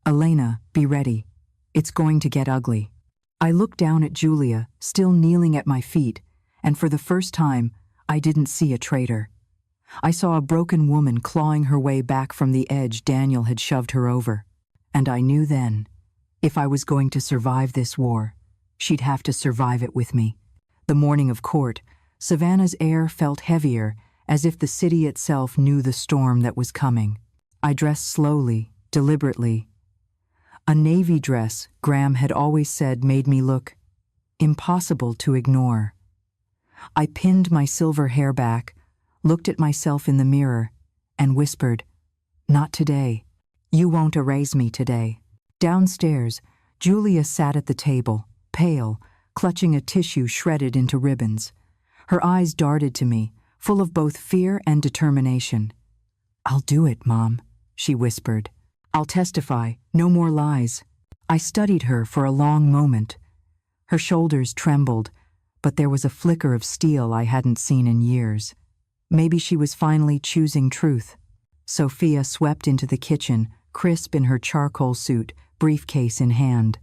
Elena, be ready. It's going to get ugly. I looked down at Julia, still kneeling at my feet, and for the first time, I didn't see a traitor. I saw a broken woman clawing her way back from the edge Daniel had shoved her over. And I knew then, if I was going to survive this war, she'd have to survive it with me. The morning of court, Savannah's air felt heavier, as if the city itself knew the storm that was coming. I dressed slowly, deliberately. A navy dress, Graham had always said, made me look impossible to ignore. I pinned my silver hair back, looked at myself in the mirror, and whispered, Not today. You won't erase me today. Downstairs, Julia sat at the table, pale, clutching a tissue shredded into ribbons. Her eyes darted to me, full of both fear and determination. I'll do it, Mom, she whispered. I'll testify, no more lies. I studied her for a long moment. Her shoulders trembled, but there was a flicker of steel I hadn't seen in years. Maybe she was finally choosing truth. Sophia swept into the kitchen, crisp in her charcoal suit, briefcase in hand.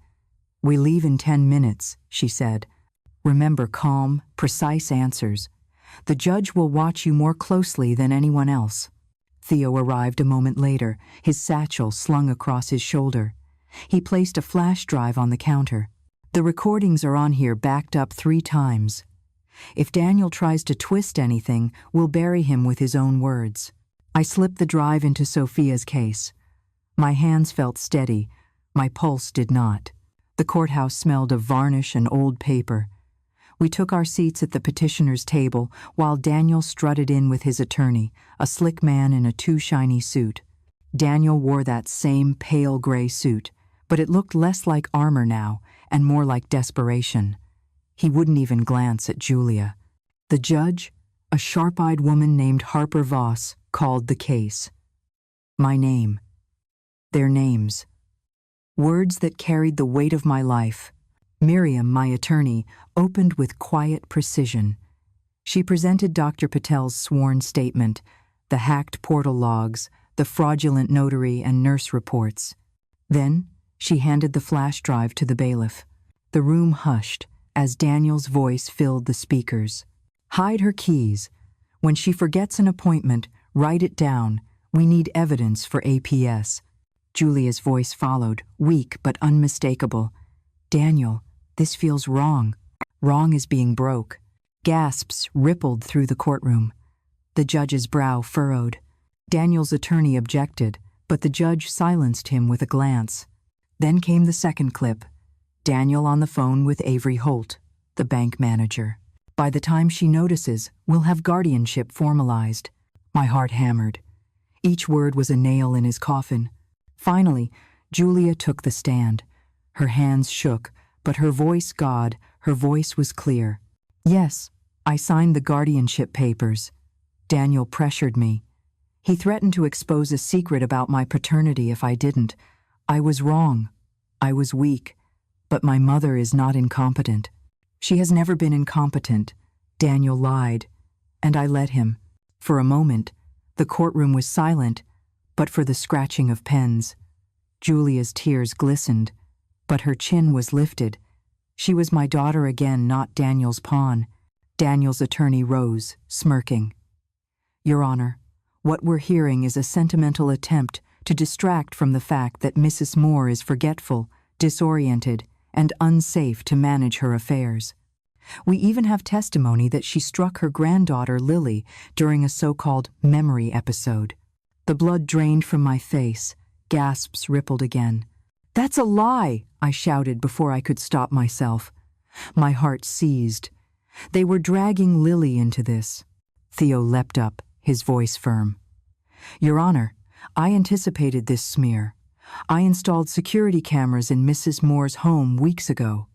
We leave in 10 minutes, she said. Remember calm, precise answers. The judge will watch you more closely than anyone else. Theo arrived a moment later, his satchel slung across his shoulder. He placed a flash drive on the counter. The recordings are on here, backed up 3 times. If Daniel tries to twist anything, we'll bury him with his own words. I slipped the drive into Sophia's case. My hands felt steady. My pulse did not. The courthouse smelled of varnish and old paper. We took our seats at the petitioner's table while Daniel strutted in with his attorney, a slick man in a too shiny suit. Daniel wore that same pale gray suit, but it looked less like armor now and more like desperation. He wouldn't even glance at Julia. The judge, a sharp-eyed woman named Harper Voss, called the case. My name. Their names. Words that carried the weight of my life. Miriam, my attorney, opened with quiet precision. She presented Dr. Patel's sworn statement, the hacked portal logs, the fraudulent notary and nurse reports. Then, she handed the flash drive to the bailiff. The room hushed as Daniel's voice filled the speakers. Hide her keys. When she forgets an appointment, write it down. We need evidence for APS. Julia's voice followed, weak but unmistakable. Daniel, this feels wrong. Wrong as being broke. Gasps rippled through the courtroom. The judge's brow furrowed. Daniel's attorney objected, but the judge silenced him with a glance. Then came the second clip. Daniel on the phone with Avery Holt, the bank manager. By the time she notices, we'll have guardianship formalized. My heart hammered. Each word was a nail in his coffin. Finally, Julia took the stand. Her hands shook, but her voice was clear. Yes, I signed the guardianship papers. Daniel pressured me. He threatened to expose a secret about my paternity if I didn't. I was wrong. I was weak. But my mother is not incompetent. She has never been incompetent. Daniel lied, and I let him. For a moment, the courtroom was silent, but for the scratching of pens. Julia's tears glistened, but her chin was lifted. She was my daughter again, not Daniel's pawn. Daniel's attorney rose, smirking. Your Honor, what we're hearing is a sentimental attempt to distract from the fact that Mrs. Moore is forgetful, disoriented, and unsafe to manage her affairs. We even have testimony that she struck her granddaughter Lily during a so-called memory episode. The blood drained from my face. Gasps rippled again. That's a lie, I shouted before I could stop myself. My heart seized. They were dragging Lily into this. Theo leapt up, his voice firm. Your Honor, I anticipated this smear. I installed security cameras in Mrs. Moore's home weeks ago.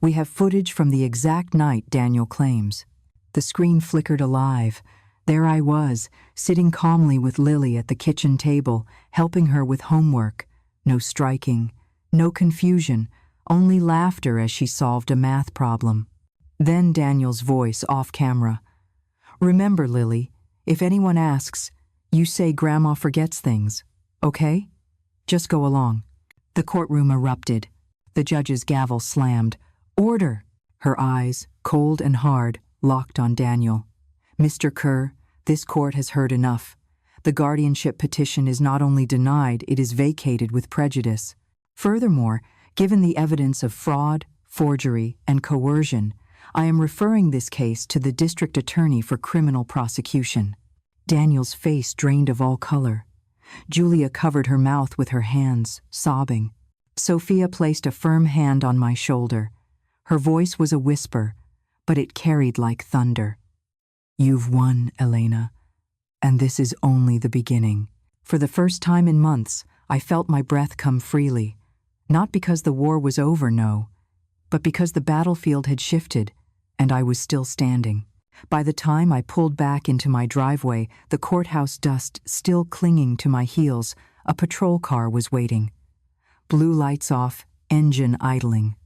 We have footage from the exact night Daniel claims. The screen flickered alive. There I was, sitting calmly with Lily at the kitchen table, helping her with homework. No striking, no confusion, only laughter as she solved a math problem. Then Daniel's voice off camera. Remember, Lily, if anyone asks, you say Grandma forgets things, okay? Just go along. The courtroom erupted. The judge's gavel slammed. Order! Her eyes, cold and hard, locked on Daniel. Mr. Kerr, this court has heard enough. The guardianship petition is not only denied, it is vacated with prejudice. Furthermore, given the evidence of fraud, forgery, and coercion, I am referring this case to the district attorney for criminal prosecution. Daniel's face drained of all color. Julia covered her mouth with her hands, sobbing. Sophia placed a firm hand on my shoulder. Her voice was a whisper, but it carried like thunder. You've won, Elena, and this is only the beginning. For the first time in months, I felt my breath come freely. Not because the war was over, no, but because the battlefield had shifted, and I was still standing. By the time I pulled back into my driveway, the courthouse dust still clinging to my heels, a patrol car was waiting. Blue lights off, engine idling.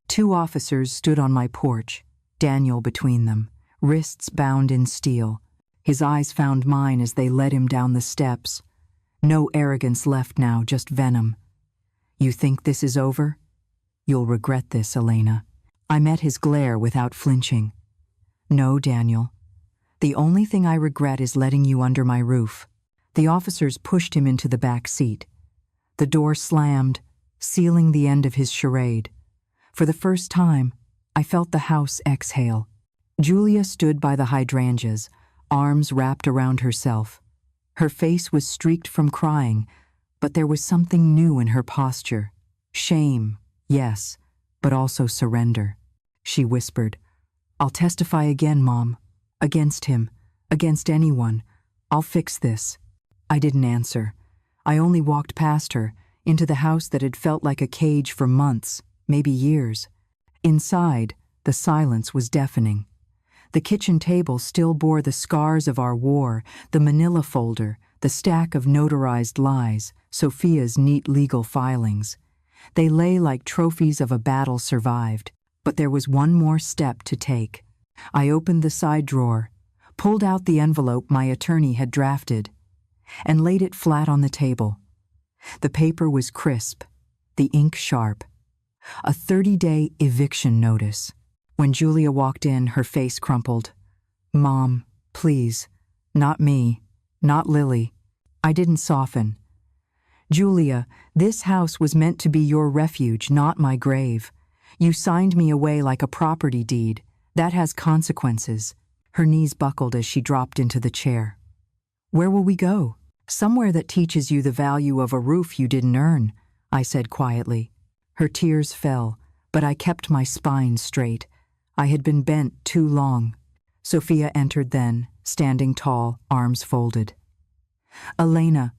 2 officers stood on my porch, Daniel between them, wrists bound in steel. His eyes found mine as they led him down the steps. No arrogance left now, just venom. You think this is over? You'll regret this, Elena. I met his glare without flinching. No, Daniel. The only thing I regret is letting you under my roof. The officers pushed him into the back seat. The door slammed, sealing the end of his charade. For the first time, I felt the house exhale. Julia stood by the hydrangeas, arms wrapped around herself. Her face was streaked from crying, but there was something new in her posture. Shame, yes, but also surrender. She whispered, I'll testify again, Mom. Against him. Against anyone. I'll fix this. I didn't answer. I only walked past her, into the house that had felt like a cage for months, maybe years. Inside, the silence was deafening. The kitchen table still bore the scars of our war, the manila folder, the stack of notarized lies, Sophia's neat legal filings. They lay like trophies of a battle survived. But there was one more step to take. I opened the side drawer, pulled out the envelope my attorney had drafted, and laid it flat on the table. The paper was crisp, the ink sharp. A 30-day eviction notice. When Julia walked in, her face crumpled. Mom, please. Not me. Not Lily. I didn't soften. Julia, this house was meant to be your refuge, not my grave. You signed me away like a property deed. That has consequences. Her knees buckled as she dropped into the chair. Where will we go? Somewhere that teaches you the value of a roof you didn't earn, I said quietly. Her tears fell, but I kept my spine straight. I had been bent too long. Sophia entered then, standing tall, arms folded. Elena,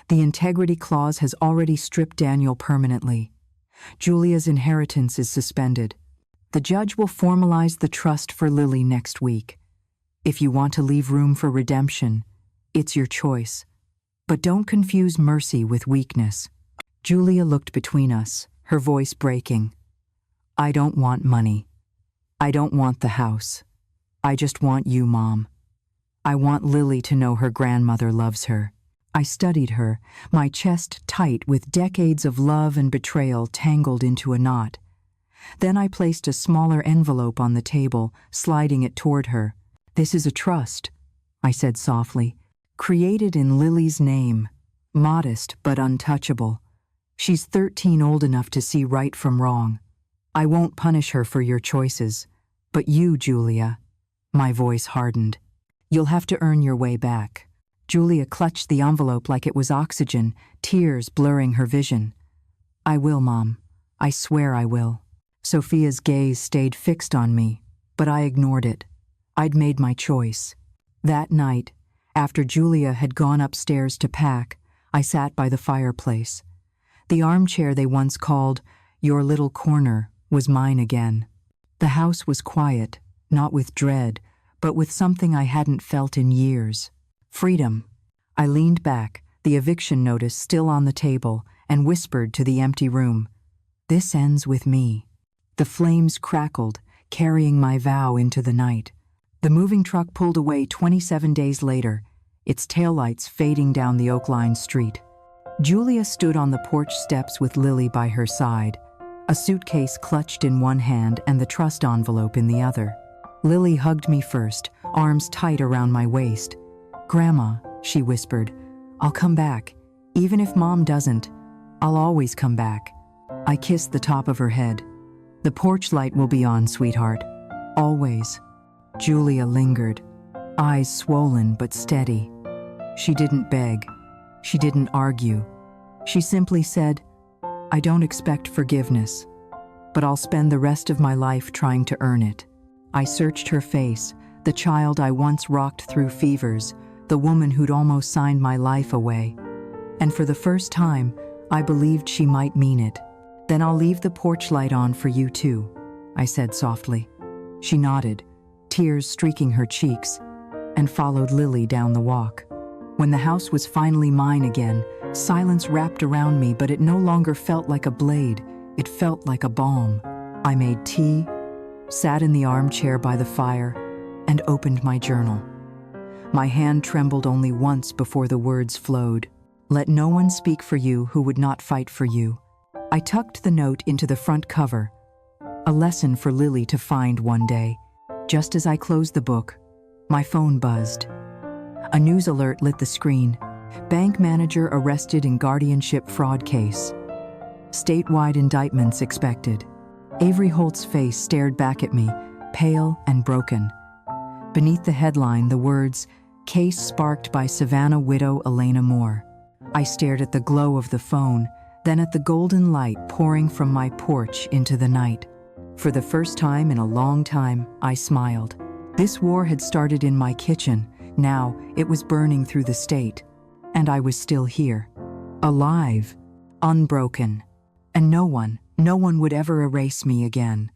the integrity clause has already stripped Daniel permanently. Julia's inheritance is suspended. The judge will formalize the trust for Lily next week. If you want to leave room for redemption, it's your choice. But don't confuse mercy with weakness. Julia looked between us, her voice breaking. I don't want money. I don't want the house. I just want you, Mom. I want Lily to know her grandmother loves her. I studied her, my chest tight with decades of love and betrayal tangled into a knot. Then I placed a smaller envelope on the table, sliding it toward her. This is a trust, I said softly, created in Lily's name, modest but untouchable. She's 13, old enough to see right from wrong. I won't punish her for your choices, but you, Julia. My voice hardened. You'll have to earn your way back. Julia clutched the envelope like it was oxygen, tears blurring her vision. I will, Mom. I swear I will. Sophia's gaze stayed fixed on me, but I ignored it. I'd made my choice. That night, after Julia had gone upstairs to pack, I sat by the fireplace. The armchair they once called your little corner was mine again. The house was quiet, not with dread, but with something I hadn't felt in years. Freedom. I leaned back, the eviction notice still on the table, and whispered to the empty room. This ends with me. The flames crackled, carrying my vow into the night. The moving truck pulled away 27 days later, its taillights fading down the oak-lined street. Julia stood on the porch steps with Lily by her side, a suitcase clutched in one hand and the trust envelope in the other. Lily hugged me first, arms tight around my waist. Grandma, she whispered, I'll come back. Even if Mom doesn't, I'll always come back. I kissed the top of her head. The porch light will be on, sweetheart. Always. Julia lingered, eyes swollen but steady. She didn't beg. She didn't argue. She simply said, I don't expect forgiveness, but I'll spend the rest of my life trying to earn it. I searched her face, the child I once rocked through fevers, the woman who'd almost signed my life away. And for the first time, I believed she might mean it. Then I'll leave the porch light on for you too, I said softly. She nodded, tears streaking her cheeks, and followed Lily down the walk. When the house was finally mine again, silence wrapped around me, but it no longer felt like a blade. It felt like a balm. I made tea, sat in the armchair by the fire, and opened my journal. My hand trembled only once before the words flowed. Let no one speak for you who would not fight for you. I tucked the note into the front cover, a lesson for Lily to find one day. Just as I closed the book, my phone buzzed. A news alert lit the screen. Bank manager arrested in guardianship fraud case. Statewide indictments expected. Avery Holt's face stared back at me, pale and broken. Beneath the headline, the words, Case sparked by Savannah widow Elena Moore. I stared at the glow of the phone, then at the golden light pouring from my porch into the night. For the first time in a long time, I smiled. This war had started in my kitchen. Now it was burning through the state. And I was still here. Alive. Unbroken. And no one would ever erase me again.